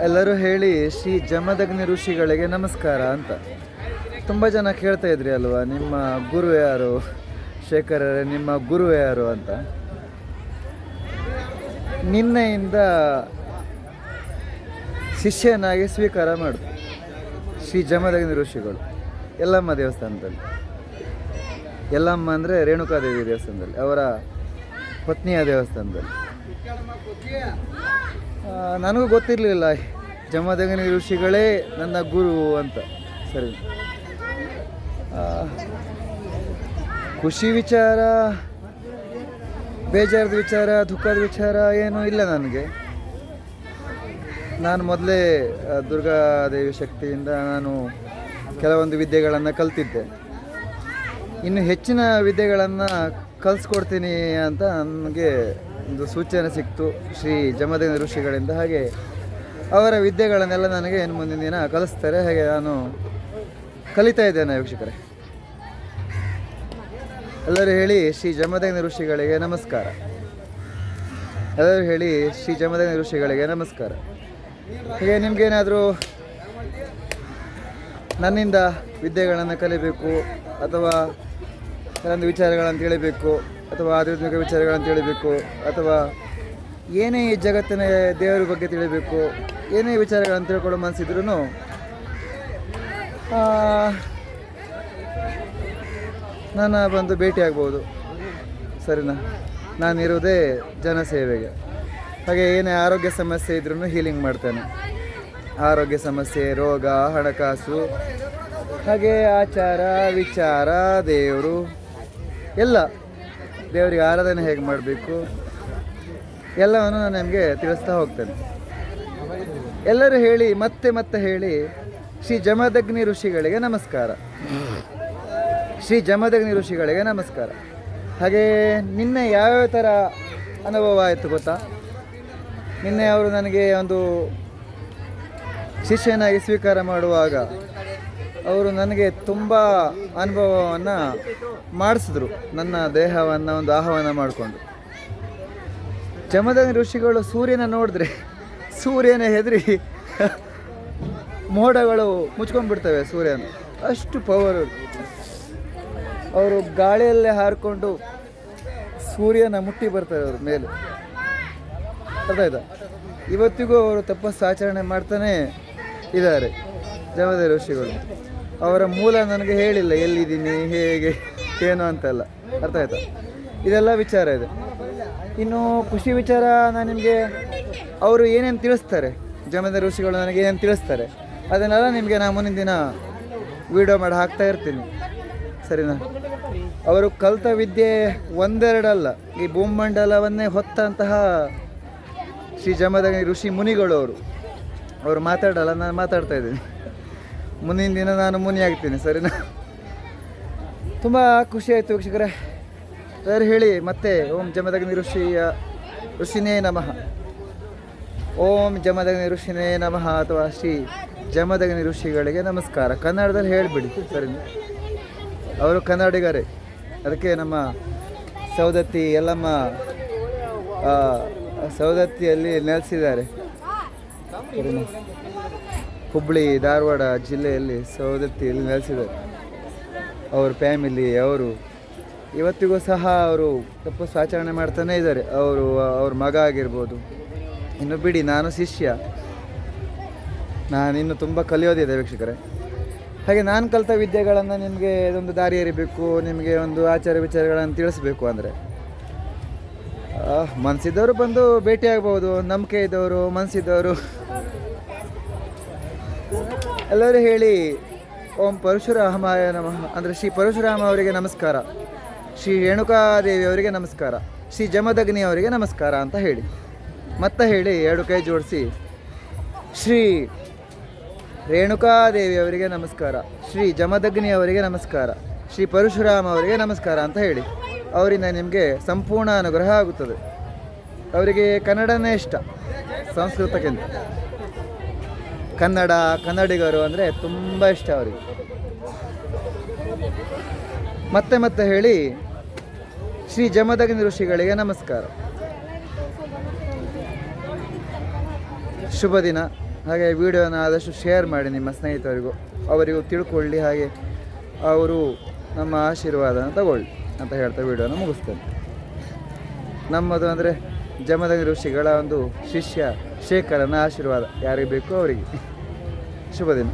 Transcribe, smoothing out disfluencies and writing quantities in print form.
ಎಲ್ಲರೂ ಹೇಳಿ ಶ್ರೀ ಜಮದಗ್ನಿ ಋಷಿಗಳಿಗೆ ನಮಸ್ಕಾರ ಅಂತ. ತುಂಬ ಜನ ಕೇಳ್ತಾ ಇದ್ರಿ ಅಲ್ವಾ, ನಿಮ್ಮ ಗುರು ಯಾರು ಶೇಖರರೇ, ನಿಮ್ಮ ಗುರು ಯಾರು ಅಂತ. ನಿನ್ನೆಯಿಂದ ಶಿಷ್ಯನಾಗಿ ಸ್ವೀಕಾರ ಮಾಡು ಶ್ರೀ ಜಮದಗ್ನಿ ಋಷಿಗಳು ಯಲ್ಲಮ್ಮ ದೇವಸ್ಥಾನದಲ್ಲಿ. ಯಲ್ಲಮ್ಮ ಅಂದರೆ ರೇಣುಕಾದೇವಿ ದೇವಸ್ಥಾನದಲ್ಲಿ, ಅವರ ಪತ್ನಿಯ ದೇವಸ್ಥಾನದಲ್ಲಿ. ನನಗೂ ಗೊತ್ತಿರಲಿಲ್ಲ ಜಮದಗ್ನಿ ಋಷಿಗಳೇ ನನ್ನ ಗುರು ಅಂತ. ಸರಿ, ಖುಷಿ ವಿಚಾರ, ಬೇಜಾರದ ವಿಚಾರ, ದುಃಖದ ವಿಚಾರ ಏನೂ ಇಲ್ಲ ನನಗೆ. ನಾನು ಮೊದಲೇ ದುರ್ಗಾದೇವಿ ಶಕ್ತಿಯಿಂದ ನಾನು ಕೆಲವೊಂದು ವಿದ್ಯೆಗಳನ್ನು ಕಲ್ತಿದ್ದೆ. ಇನ್ನು ಹೆಚ್ಚಿನ ವಿದ್ಯೆಗಳನ್ನು ಕಲಿಸ್ಕೊಡ್ತೀನಿ ಅಂತ ನನಗೆ ಒಂದು ಸೂಚನೆ ಸಿಕ್ತು ಶ್ರೀ ಜಮದಗ್ನಿ ಋಷಿಗಳಿಂದ. ಹಾಗೆ ಅವರ ವಿದ್ಯೆಗಳನ್ನೆಲ್ಲ ನನಗೆ ಇನ್ನು ಮುಂದಿನ ದಿನ ಕಲಿಸ್ತಾರೆ. ಹಾಗೆ ನಾನು ಕಲಿತಾ ಇದ್ದೇನೆ ವೀಕ್ಷಕರೇ. ಎಲ್ಲರೂ ಹೇಳಿ ಶ್ರೀ ಜಮದಗ್ನಿ ಋಷಿಗಳಿಗೆ ನಮಸ್ಕಾರ. ಎಲ್ಲರೂ ಹೇಳಿ ಶ್ರೀ ಜಮದಗ್ನಿ ಋಷಿಗಳಿಗೆ ನಮಸ್ಕಾರ. ಹೀಗೆ ನಿಮಗೇನಾದರೂ ನನ್ನಿಂದ ವಿದ್ಯೆಗಳನ್ನು ಕಲಿಬೇಕು, ಅಥವಾ ಕೆಲವೊಂದು ವಿಚಾರಗಳನ್ನು ತಿಳಿಬೇಕು, ಅಥವಾ ಆಧ್ಯಾತ್ಮಿಕ ವಿಚಾರಗಳನ್ನು ತಿಳಿಬೇಕು, ಅಥವಾ ಏನೇ ಈ ಜಗತ್ತಿನ ದೇವರ ಬಗ್ಗೆ ತಿಳಿಬೇಕು, ಏನೇ ವಿಚಾರಗಳನ್ನು ತಿಳ್ಕೊಳ್ಳೋ ಮನಸ್ಸಿದ್ರೂ ನನ್ನ ಬಂದು ಭೇಟಿ ಆಗ್ಬೋದು. ಸರಿನಾ? ನಾನಿರೋದೇ ಜನಸೇವೆಗೆ. ಹಾಗೆ ಏನೇ ಆರೋಗ್ಯ ಸಮಸ್ಯೆ ಇದ್ರೂ ಹೀಲಿಂಗ್ ಮಾಡ್ತೇನೆ. ಆರೋಗ್ಯ ಸಮಸ್ಯೆ, ರೋಗ, ಹಣಕಾಸು, ಹಾಗೆ ಆಚಾರ ವಿಚಾರ, ದೇವರು ಎಲ್ಲ, ದೇವರಿಗೆ ಆರಾಧನೆ ಹೇಗೆ ಮಾಡಬೇಕು ಎಲ್ಲವನ್ನು ನಾನು ನಿಮಗೆ ತಿಳಿಸ್ತಾ ಹೋಗ್ತೇನೆ. ಎಲ್ಲರೂ ಹೇಳಿ ಮತ್ತೆ ಮತ್ತೆ ಹೇಳಿ ಶ್ರೀ ಜಮದಗ್ನಿ ಋಷಿಗಳಿಗೆ ನಮಸ್ಕಾರ. ಶ್ರೀ ಜಮದಗ್ನಿ ಋಷಿಗಳಿಗೆ ನಮಸ್ಕಾರ. ಹಾಗೆ ನಿನ್ನೆ ಯಾವ್ಯಾವ ಥರ ಅನುಭವ ಆಯಿತು ಗೊತ್ತಾ? ನಿನ್ನೆ ಅವರು ನನಗೆ ಒಂದು ಶಿಷ್ಯನಾಗಿ ಸ್ವೀಕಾರ ಮಾಡುವಾಗ ಅವರು ನನಗೆ ತುಂಬ ಅನುಭವವನ್ನು ಮಾಡಿಸಿದ್ರು. ನನ್ನ ದೇಹವನ್ನು ಒಂದು ಆಹ್ವಾನ ಮಾಡಿಕೊಂಡು. ಜಮದಗ್ನಿ ಋಷಿಗಳು ಸೂರ್ಯನ ನೋಡಿದ್ರೆ ಸೂರ್ಯನ ಹೆದರಿ ಮೋಡಗಳು ಮುಚ್ಕೊಂಡ್ಬಿಡ್ತವೆ ಸೂರ್ಯನ, ಅಷ್ಟು ಪವರ್. ಅವರು ಗಾಳಿಯಲ್ಲೇ ಹಾರಿಕೊಂಡು ಸೂರ್ಯನ ಮುಟ್ಟಿ ಬರ್ತಾರೆ ಅವ್ರ ಮೇಲೆ. ಅರ್ಥ ಆಯ್ತಾ? ಇವತ್ತಿಗೂ ಅವರು ತಪಸ್ಸು ಆಚರಣೆ ಮಾಡ್ತಾನೆ ಇದ್ದಾರೆ ಜಮದಗ್ನಿ ಋಷಿಗಳು. ಅವರ ಮೂಲ ನನಗೆ ಹೇಳಿಲ್ಲ, ಎಲ್ಲಿದ್ದೀನಿ, ಹೇಗೆ, ಏನು ಅಂತೆಲ್ಲ. ಅರ್ಥ ಆಯ್ತಾ? ಇದೆಲ್ಲ ವಿಚಾರ ಇದೆ. ಇನ್ನು ಖುಷಿ ವಿಚಾರ, ನಾನು ನಿಮಗೆ ಅವರು ಏನೇನು ತಿಳಿಸ್ತಾರೆ, ಜಮದಗ್ನಿ ಋಷಿಗಳು ನನಗೆ ಏನೇನು ತಿಳಿಸ್ತಾರೆ, ಅದನ್ನೆಲ್ಲ ನಿಮಗೆ ನಾನು ಮುಂದಿನ ದಿನ ವಿಡಿಯೋ ಮಾಡಿ ಹಾಕ್ತಾ ಇರ್ತೀನಿ. ಸರಿನಾ? ಅವರು ಕಲಿತ ವಿದ್ಯೆ ಒಂದೆರಡಲ್ಲ, ಈ ಭೂಮಂಡಲವನ್ನೇ ಹೊತ್ತಂತಹ ಶ್ರೀ ಜಮದಗ್ನಿ ಋಷಿ ಮುನಿಗಳು ಅವರು ಮಾತಾಡಲ್ಲ, ನಾನು ಮಾತಾಡ್ತಾ ಇದ್ದೀನಿ. ಮುಂದಿನ ದಿನ ನಾನು ಮುನಿ ಆಗ್ತೀನಿ. ಸರಿನಾ? ತುಂಬ ಖುಷಿ ಆಯಿತು ವೀಕ್ಷಕರೇ. ಸರ್ ಹೇಳಿ ಮತ್ತೆ ಓಂ ಜಮದಗ್ನಿ ಋಷಿನೇ ನಮಃ, ಓಂ ಜಮದಗ್ನಿ ಋಷಿನೇ ನಮಃ, ಅಥವಾ ಶ್ರೀ ಜಮದಗ್ನಿ ಋಷಿಗಳಿಗೆ ನಮಸ್ಕಾರ. ಕನ್ನಡದಲ್ಲಿ ಹೇಳಿಬಿಡಿ. ಸರಿನಾ? ಅವರು ಕನ್ನಡಿಗರೇ. ಅದಕ್ಕೆ ನಮ್ಮ ಸೌದತ್ತಿ ಯಲ್ಲಮ್ಮ ಸೌದತ್ತಿಯಲ್ಲಿ ನೆಲೆಸಿದ್ದಾರೆ. ಹುಬ್ಬಳ್ಳಿ ಧಾರವಾಡ ಜಿಲ್ಲೆಯಲ್ಲಿ ಸೌದತ್ತಿಯಲ್ಲಿ ನೆಲೆಸಿದ್ದಾರೆ. ಅವ್ರ ಫ್ಯಾಮಿಲಿ, ಅವರು ಇವತ್ತಿಗೂ ಸಹ ಅವರು ತಪಸ್ಸು ಆಚರಣೆ ಮಾಡ್ತಾನೇ ಇದ್ದಾರೆ. ಅವ್ರ ಮಗ ಆಗಿರ್ಬೋದು. ಇನ್ನು ಬಿಡಿ, ನಾನು ಶಿಷ್ಯ, ನಾನಿನ್ನು ತುಂಬ ಕಲಿಯೋದಿದೆ ವೀಕ್ಷಕರೇ. ಹಾಗೆ ನಾನು ಕಲಿತ ವಿದ್ಯೆಗಳನ್ನು ನಿಮಗೆ ಒಂದು ದಾರಿ ಎರಿಬೇಕು, ನಿಮಗೆ ಒಂದು ಆಚಾರ ವಿಚಾರಗಳನ್ನು ತಿಳಿಸ್ಬೇಕು ಅಂದರೆ ಮನಸ್ಸಿದ್ದವರು ಬಂದು ಭೇಟಿಯಾಗ್ಬೋದು, ನಂಬಿಕೆ ಇದ್ದವರು, ಮನಸ್ಸಿದ್ದವರು. ಎಲ್ಲರೂ ಹೇಳಿ ಓಂ ಪರಶುರಾಮಾಯ ನಮಃ, ಅಂದರೆ ಶ್ರೀ ಪರಶುರಾಮ ಅವರಿಗೆ ನಮಸ್ಕಾರ, ಶ್ರೀ ರೇಣುಕಾದೇವಿ ಅವರಿಗೆ ನಮಸ್ಕಾರ, ಶ್ರೀ ಜಮದಗ್ನಿ ಅವರಿಗೆ ನಮಸ್ಕಾರ ಅಂತ ಹೇಳಿ. ಮತ್ತೆ ಹೇಳಿ, ಎರಡು ಕೈ ಜೋಡಿಸಿ ಶ್ರೀ ರೇಣುಕಾದೇವಿ ಅವರಿಗೆ ನಮಸ್ಕಾರ, ಶ್ರೀ ಜಮದಗ್ನಿ ಅವರಿಗೆ ನಮಸ್ಕಾರ, ಶ್ರೀ ಪರಶುರಾಮ ಅವರಿಗೆ ನಮಸ್ಕಾರ ಅಂತ ಹೇಳಿ. ಅವರಿಂದ ನಿಮಗೆ ಸಂಪೂರ್ಣ ಅನುಗ್ರಹ ಆಗುತ್ತದೆ. ಅವರಿಗೆ ಕನ್ನಡನೇ ಇಷ್ಟ ಸಂಸ್ಕೃತಕ್ಕಿಂತ. ಕನ್ನಡಿಗರು ಅಂದರೆ ತುಂಬ ಇಷ್ಟ ಅವರಿಗೆ. ಮತ್ತೆ ಮತ್ತೆ ಹೇಳಿ ಶ್ರೀ ಜಮದಗ್ನಿ ಋಷಿಗಳಿಗೆ ನಮಸ್ಕಾರ. ಶುಭ ದಿನ. ಹಾಗೆ ವಿಡಿಯೋನ ಆದಷ್ಟು ಶೇರ್ ಮಾಡಿ ನಿಮ್ಮ ಸ್ನೇಹಿತರಿಗೂ, ಅವರಿಗೂ ತಿಳ್ಕೊಳ್ಳಿ, ಹಾಗೆ ಅವರು ನಮ್ಮ ಆಶೀರ್ವಾದನ ತಗೊಳ್ಳಿ ಅಂತ ಹೇಳ್ತಾ ವಿಡಿಯೋನ ಮುಗಿಸ್ತೇನೆ. ನಮ್ಮದು ಅಂದರೆ ಜಮದಗ್ನಿ ಋಷಿಗಳ ಒಂದು ಶಿಷ್ಯ ಶೇಖರನ ಆಶೀರ್ವಾದ ಯಾರಿಗೆ ಬೇಕೋ ಅವರಿಗೆ. ಶುಭ ದಿನ.